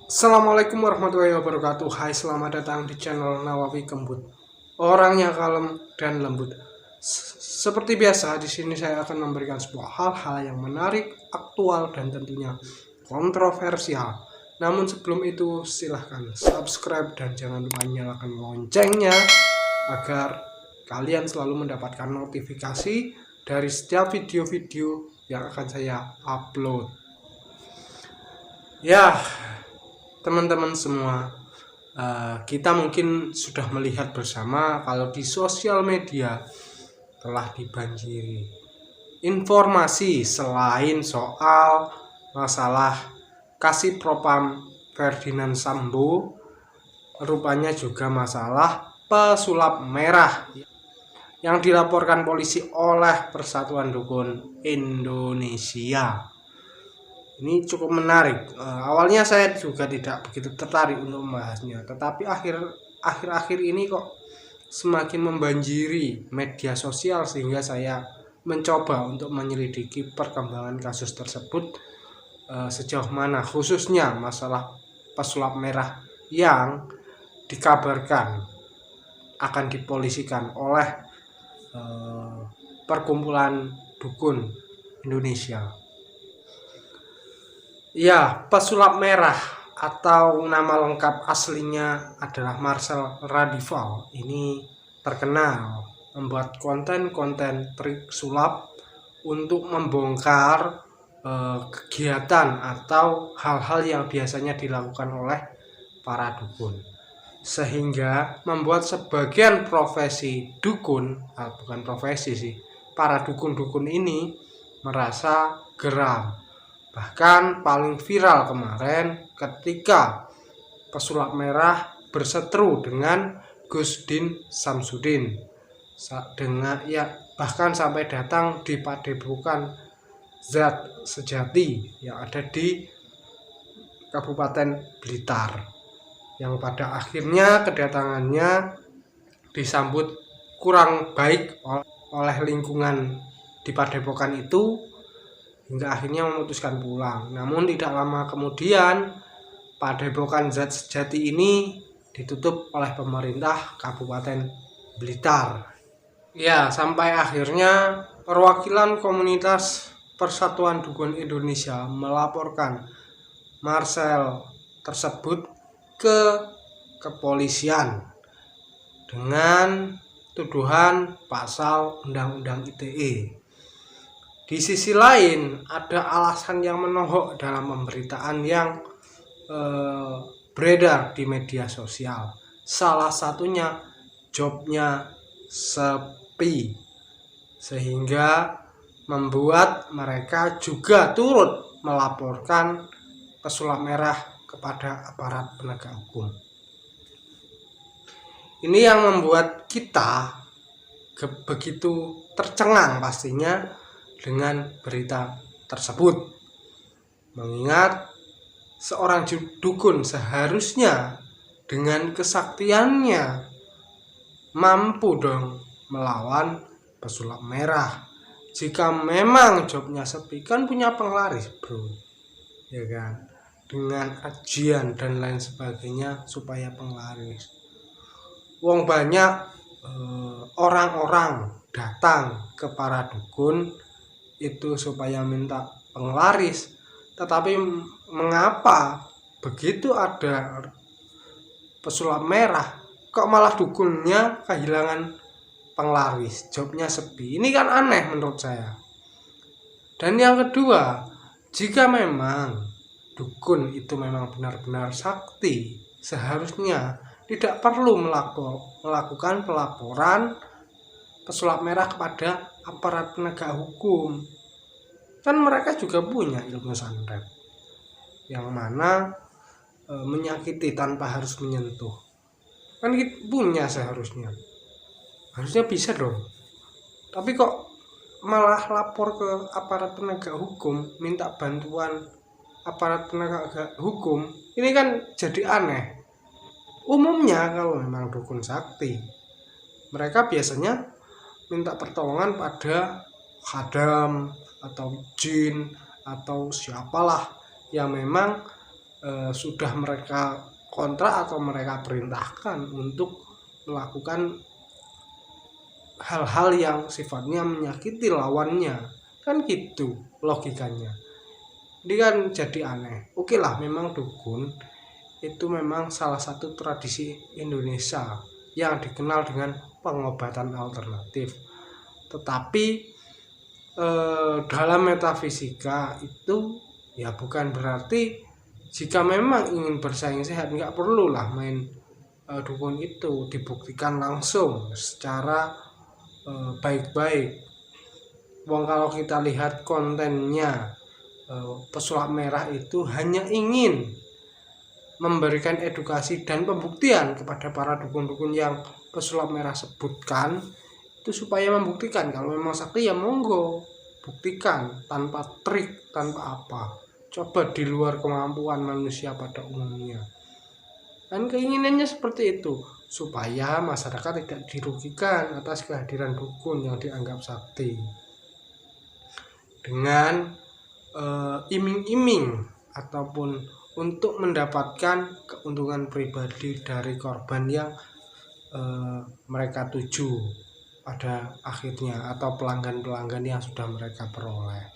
Assalamualaikum warahmatullahi wabarakatuh. Hai, selamat datang di channel Nawawi Kembut. Orangnya kalem dan lembut. Seperti biasa, di sini saya akan memberikan sebuah hal-hal yang menarik, aktual, dan tentunya kontroversial. Namun sebelum itu, silahkan subscribe dan jangan lupa nyalakan loncengnya agar kalian selalu mendapatkan notifikasi dari setiap video-video yang akan saya upload. Ya, teman-teman semua, kita mungkin sudah melihat bersama kalau di sosial media telah dibanjiri informasi selain soal masalah kasih propam Ferdinand Sambo, rupanya juga masalah pesulap merah yang dilaporkan polisi oleh Persatuan Dukun Indonesia. Ini cukup menarik. Awalnya saya juga tidak begitu tertarik untuk membahasnya, tetapi akhir-akhir ini kok semakin membanjiri media sosial sehingga saya mencoba untuk menyelidiki perkembangan kasus tersebut, sejauh mana khususnya masalah pesulap merah yang dikabarkan akan dipolisikan oleh perkumpulan dukun Indonesia. Ya, pesulap merah atau nama lengkap aslinya adalah Marcel Radival. Ini terkenal membuat konten-konten trik sulap untuk membongkar kegiatan atau hal-hal yang biasanya dilakukan oleh para dukun, sehingga membuat sebagian profesi dukun, bukan profesi sih, para dukun-dukun ini merasa geram. Bahkan paling viral kemarin ketika pesulap merah berseteru dengan Gusdin Samsudin, dengan bahkan sampai datang di padepokan Zat Sejati yang ada di Kabupaten Blitar, yang pada akhirnya kedatangannya disambut kurang baik oleh lingkungan di padepokan itu, hingga akhirnya memutuskan pulang. Namun tidak lama kemudian padepokan Zat Sejati ini ditutup oleh pemerintah Kabupaten Blitar. Ya, sampai akhirnya perwakilan komunitas Persatuan Dukun Indonesia melaporkan Marcel tersebut ke kepolisian dengan tuduhan pasal Undang-Undang ITE. Di sisi lain ada alasan yang menohok dalam pemberitaan yang beredar di media sosial. Salah satunya jobnya sepi, sehingga membuat mereka juga turut melaporkan pesulap merah kepada aparat penegak hukum. Ini yang membuat kita begitu tercengang pastinya dengan berita tersebut, mengingat seorang dukun seharusnya dengan kesaktiannya mampu dong melawan pesulap merah. Jika memang jobnya sepi, kan punya penglaris bro, ya kan, dengan ajian dan lain sebagainya supaya penglaris. Wong banyak orang-orang datang ke para dukun itu supaya minta penglaris, tetapi mengapa begitu ada pesulap merah kok malah dukunnya kehilangan penglaris, jobnya sepi? Ini kan aneh menurut saya. Dan yang kedua, jika memang dukun itu memang benar-benar sakti, seharusnya tidak perlu melakukan pelaporan pesulap merah kepada aparat penegak hukum. Kan mereka juga punya ilmu santet yang mana menyakiti tanpa harus menyentuh. Kan kita punya, harusnya bisa dong. Tapi kok malah lapor ke aparat penegak hukum, minta bantuan aparat penegak hukum. Ini kan jadi aneh. Umumnya kalau memang dukun sakti, mereka biasanya minta pertolongan pada khadam atau jin atau siapalah yang memang sudah mereka kontrak atau mereka perintahkan untuk melakukan hal-hal yang sifatnya menyakiti lawannya, kan gitu logikanya. Ini kan jadi aneh. Oke lah, memang dukun itu memang salah satu tradisi Indonesia yang dikenal dengan pengobatan alternatif. Tetapi dalam metafisika itu ya bukan berarti jika memang ingin bersaing sehat nggak perlulah main dukun itu, dibuktikan langsung secara baik-baik. Wong kalau kita lihat kontennya, pesulap merah itu hanya ingin memberikan edukasi dan pembuktian kepada para dukun-dukun yang pesulap merah sebutkan, itu supaya membuktikan kalau memang sakti ya monggo buktikan, tanpa trik, tanpa apa, coba di luar kemampuan manusia pada umumnya. Dan keinginannya seperti itu, supaya masyarakat tidak dirugikan atas kehadiran dukun yang dianggap sakti dengan iming-iming ataupun untuk mendapatkan keuntungan pribadi dari korban yang mereka tuju pada akhirnya, atau pelanggan-pelanggan yang sudah mereka peroleh.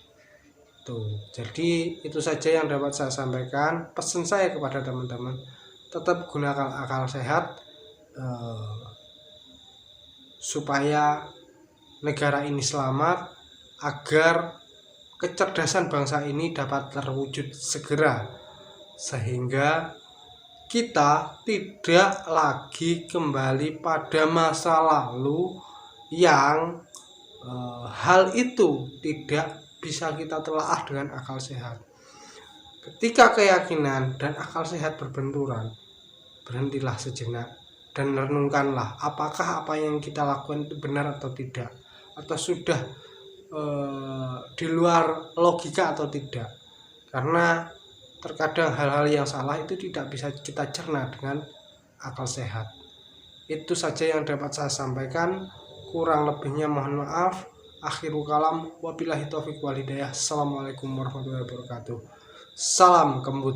Jadi itu saja yang dapat saya sampaikan. Pesan saya kepada teman-teman, tetap gunakan akal sehat supaya negara ini selamat, agar kecerdasan bangsa ini dapat terwujud segera, sehingga kita tidak lagi kembali pada masa lalu yang hal itu tidak bisa kita telaah dengan akal sehat. Ketika keyakinan dan akal sehat berbenturan, berhentilah sejenak dan renungkanlah apakah apa yang kita lakukan itu benar atau tidak, atau sudah di luar logika atau tidak. Karena terkadang hal-hal yang salah itu tidak bisa kita cerna dengan akal sehat. Itu saja yang dapat saya sampaikan, kurang lebihnya mohon maaf. Akhirul kalam, wabillahi taufiq wal hidayah. Assalamualaikum warahmatullahi wabarakatuh. Salam kembut.